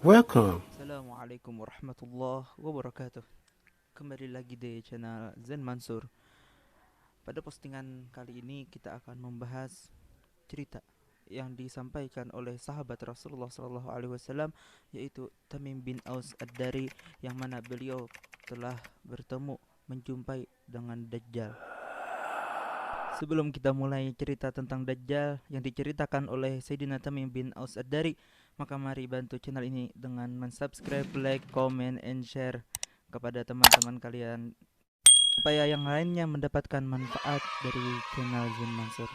Welcome. Assalamualaikum warahmatullahi wabarakatuh. Kembali lagi di channel Zen Mansur. Pada postingan kali ini kita akan membahas cerita yang disampaikan oleh sahabat Rasulullah SAW, yaitu Tamim bin Aus Ad-Dari, yang mana beliau telah bertemu menjumpai dengan Dajjal. Sebelum kita mulai cerita tentang Dajjal yang diceritakan oleh Sayyidina Tamim bin Aus Ad-Dari, maka mari bantu channel ini dengan mensubscribe, like, comment, and share kepada teman-teman kalian supaya yang lainnya mendapatkan manfaat dari channel Zen Mansur.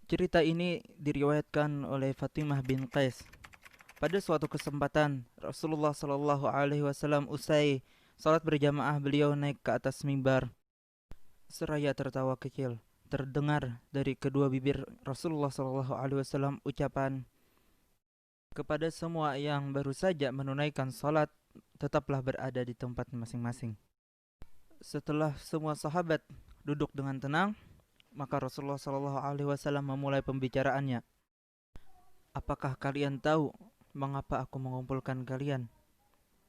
Cerita ini diriwayatkan oleh Fatimah bin Qais. Pada suatu kesempatan, Rasulullah Shallallahu Alaihi Wasallam usai salat berjamaah, beliau naik ke atas mimbar. Seraya tertawa kecil, terdengar dari kedua bibir Rasulullah SAW ucapan, "Kepada semua yang baru saja menunaikan salat, tetaplah berada di tempat masing-masing." Setelah semua sahabat duduk dengan tenang, maka Rasulullah SAW memulai pembicaraannya. "Apakah kalian tahu mengapa aku mengumpulkan kalian?"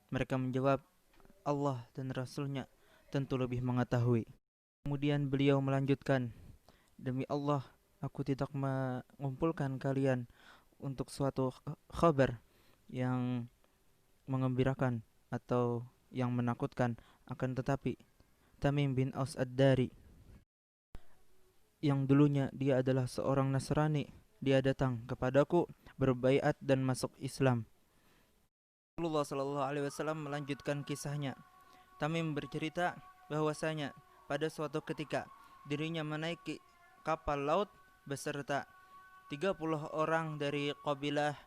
Mereka menjawab, "Allah dan Rasulnya tentu lebih mengetahui." Kemudian beliau melanjutkan, "Demi Allah, aku tidak mengumpulkan kalian untuk suatu kabar yang mengembirakan atau yang menakutkan, akan tetapi Tamim bin Aus Ad-Dari, yang dulunya dia adalah seorang Nasrani, dia datang kepadaku, berbaiat dan masuk Islam." Rasulullah Shallallahu Alaihi Wasallam melanjutkan kisahnya. Tamim bercerita bahwasanya pada suatu ketika dirinya menaiki kapal laut beserta 30 orang dari kabilah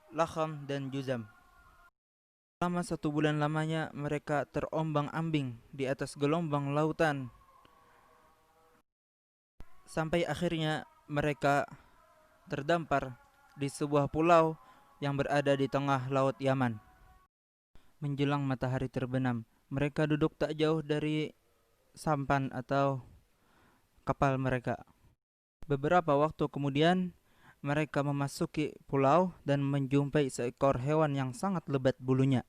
Lakham dan Juzam. Selama 1 bulan lamanya mereka terombang-ambing di atas gelombang lautan, sampai akhirnya mereka terdampar di sebuah pulau yang berada di tengah laut Yaman. Menjelang matahari terbenam, mereka duduk tak jauh dari sampan atau kapal mereka. Beberapa waktu kemudian mereka memasuki pulau dan menjumpai seekor hewan yang sangat lebat bulunya.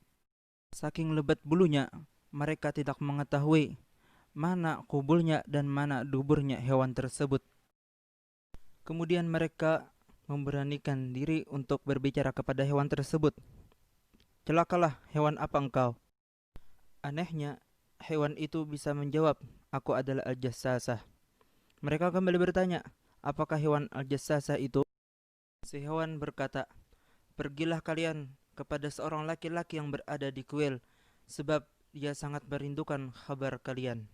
Saking lebat bulunya, mereka tidak mengetahui mana kubulnya dan mana duburnya hewan tersebut. Kemudian mereka memberanikan diri untuk berbicara kepada hewan tersebut. "Celakalah, hewan apa engkau?" Anehnya, hewan itu bisa menjawab, "Aku adalah Al-Jassasah." Mereka kembali bertanya, "Apakah hewan Al-Jassasah itu?" Si hewan berkata, "Pergilah kalian kepada seorang laki-laki yang berada di kuil, sebab dia sangat merindukan kabar kalian."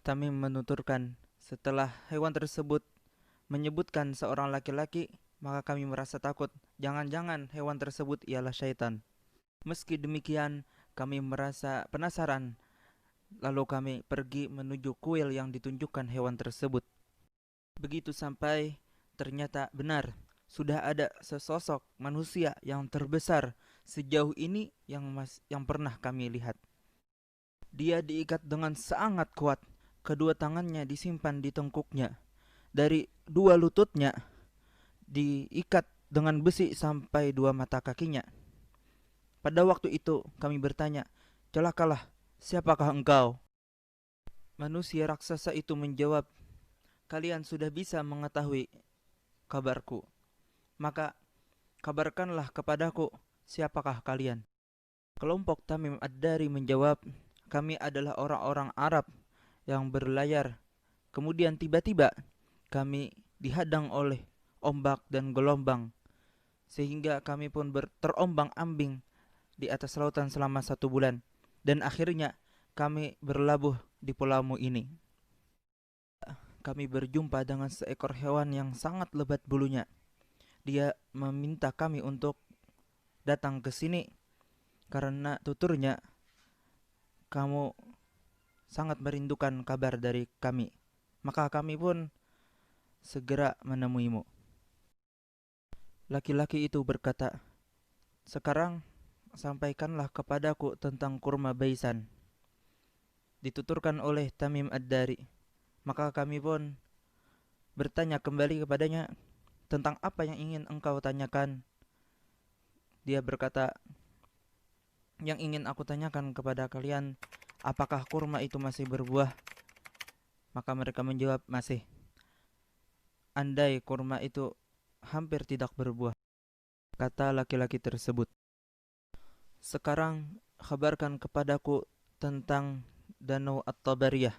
Tamim menuturkan, "Setelah hewan tersebut menyebutkan seorang laki-laki, maka kami merasa takut. Jangan-jangan hewan tersebut ialah syaitan. Meski demikian, kami merasa penasaran. Lalu kami pergi menuju kuil yang ditunjukkan hewan tersebut. Begitu sampai, ternyata benar, sudah ada sesosok manusia yang terbesar sejauh ini yang pernah kami lihat. Dia diikat dengan sangat kuat, kedua tangannya disimpan di tengkuknya, dari dua lututnya diikat dengan besi sampai dua mata kakinya." Pada waktu itu kami bertanya, "Celakalah, siapakah engkau?" Manusia raksasa itu menjawab, "Kalian sudah bisa mengetahui kabarku. Maka kabarkanlah kepadaku, siapakah kalian?" Kelompok Tamim Ad-Dari menjawab, "Kami adalah orang-orang Arab yang berlayar. Kemudian tiba-tiba kami dihadang oleh ombak dan gelombang, sehingga kami pun terombang-ambing di atas lautan selama 1 bulan. Dan akhirnya kami berlabuh di pulaumu ini. Kami berjumpa dengan seekor hewan yang sangat lebat bulunya. Dia meminta kami untuk datang ke sini karena tuturnya kamu sangat merindukan kabar dari kami. Maka kami pun segera menemuimu." Laki-laki itu berkata, "Sekarang sampaikanlah kepadaku tentang kurma Baisan." Dituturkan oleh Tamim Ad-Dari. Maka kami pun bertanya kembali kepadanya, "Tentang apa yang ingin engkau tanyakan?" Dia berkata, yang ingin aku tanyakan kepada kalian, apakah kurma itu masih berbuah? Maka mereka menjawab, masih. Andai kurma itu hampir tidak berbuah, kata laki-laki tersebut. Sekarang kabarkan kepadaku tentang Danau At-Tabariyah.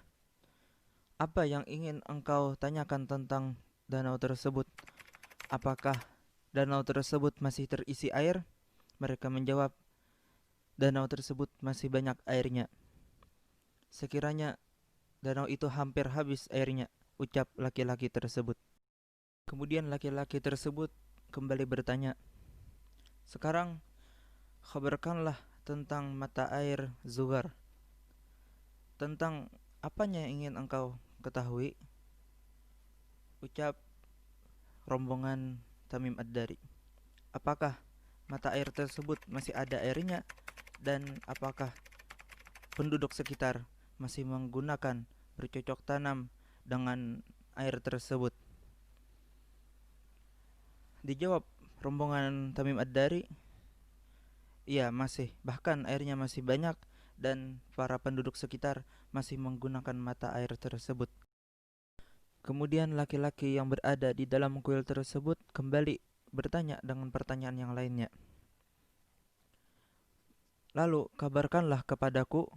Apa yang ingin engkau tanyakan tentang danau tersebut? Apakah danau tersebut masih terisi air? Mereka menjawab, danau tersebut masih banyak airnya. Sekiranya danau itu hampir habis airnya, ucap laki-laki tersebut. Kemudian laki-laki tersebut kembali bertanya, sekarang kabarkanlah tentang mata air Zuhar. Tentang apanya yang ingin engkau ketahui? Ucap rombongan Tamim Ad-Dari. Apakah mata air tersebut masih ada airnya? Dan apakah penduduk sekitar masih menggunakan bercocok tanam dengan air tersebut? Dijawab rombongan Tamim Ad-Dari, iya masih, bahkan airnya masih banyak dan para penduduk sekitar masih menggunakan mata air tersebut. Kemudian laki-laki yang berada di dalam kuil tersebut kembali bertanya dengan pertanyaan yang lainnya. Lalu kabarkanlah kepadaku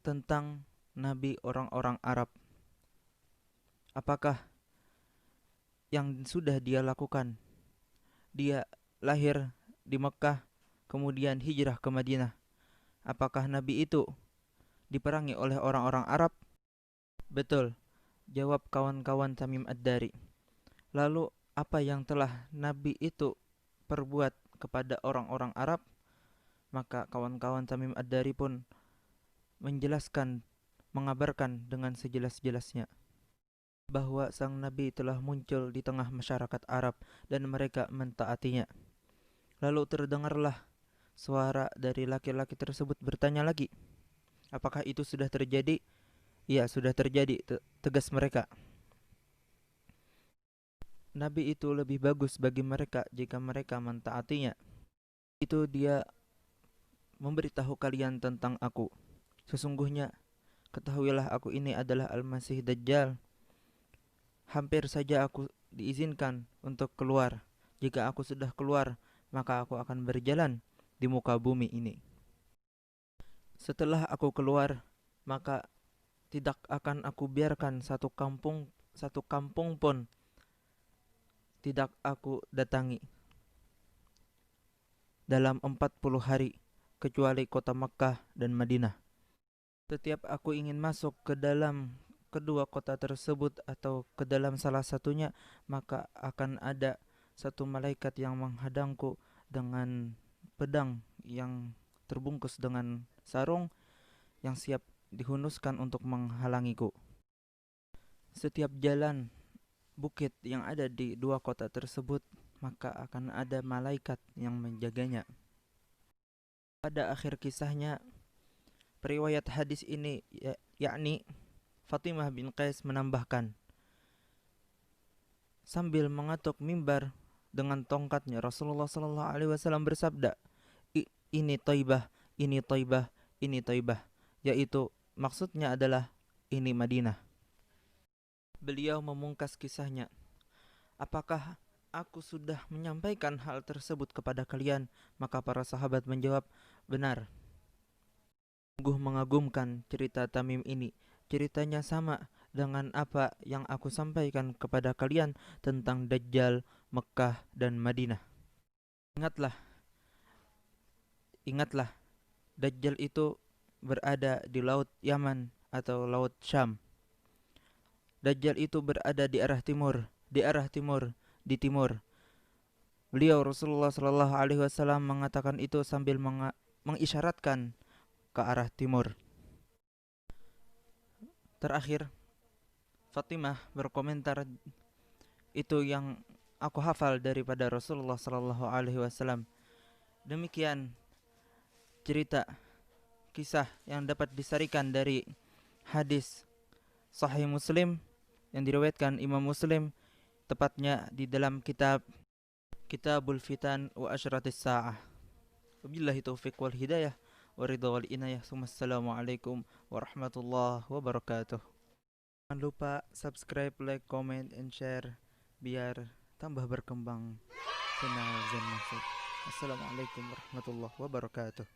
tentang nabi orang-orang Arab. Apakah yang sudah dia lakukan? Dia lahir di Mekah, kemudian hijrah ke Madinah. Apakah nabi itu diperangi oleh orang-orang Arab? Betul, jawab kawan-kawan Tamim Ad-Dari. Lalu apa yang telah nabi itu perbuat kepada orang-orang Arab? Maka kawan-kawan Tamim Ad-Dari pun menjelaskan, mengabarkan dengan sejelas-jelasnya bahwa sang nabi telah muncul di tengah masyarakat Arab dan mereka mentaatinya. Lalu terdengarlah suara dari laki-laki tersebut bertanya lagi, apakah itu sudah terjadi? Ya, sudah terjadi, tegas mereka. Nabi itu lebih bagus bagi mereka jika mereka mentaatinya. Itu dia memberitahu kalian tentang aku. Sesungguhnya, ketahuilah aku ini adalah Al-Masih Dajjal. Hampir saja aku diizinkan untuk keluar. Jika aku sudah keluar, maka aku akan berjalan di muka bumi ini. Setelah aku keluar, maka tidak akan aku biarkan satu kampung pun tidak aku datangi dalam 40 hari kecuali kota Makkah dan Madinah. Setiap aku ingin masuk ke dalam kedua kota tersebut atau ke dalam salah satunya, maka akan ada satu malaikat yang menghadangku dengan pedang yang terbungkus dengan sarung yang siap dihunuskan untuk menghalangiku. Setiap jalan bukit yang ada di dua kota tersebut, maka akan ada malaikat yang menjaganya. Pada akhir kisahnya, periwayat hadis ini yakni Fatimah bin Qais menambahkan, sambil mengatuk mimbar dengan tongkatnya, Rasulullah sallallahu alaihi wasallam bersabda, ini Thaibah, ini Thaibah, ini Thaibah, yaitu maksudnya adalah ini Madinah. Beliau memungkas kisahnya, apakah aku sudah menyampaikan hal tersebut kepada kalian? Maka para sahabat menjawab, benar. Sungguh mengagumkan cerita Tamim ini. Ceritanya sama dengan apa yang aku sampaikan kepada kalian tentang Dajjal, Mekah, dan Madinah. Ingatlah, ingatlah, Dajjal itu berada di Laut Yaman atau Laut Syam. Dajjal itu berada di arah timur, di timur. Beliau Rasulullah Shallallahu Alaihi Wasallam mengatakan itu sambil mengisyaratkan ke arah timur. Terakhir, Fatimah berkomentar, itu yang aku hafal daripada Rasulullah Shallallahu Alaihi Wasallam. Demikian cerita kisah yang dapat disarikan dari hadis Sahih Muslim yang diriwayatkan Imam Muslim, tepatnya di dalam kitab Kitabul Fitan wa Asyratis Sa'ah. Wabillahi taufiq wal hidayah wa ridha wal inayah. Assalamualaikum warahmatullahi wabarakatuh. Jangan lupa subscribe, like, comment, and share biar tambah berkembang channel Zen Mansur. Assalamualaikum warahmatullahi wabarakatuh.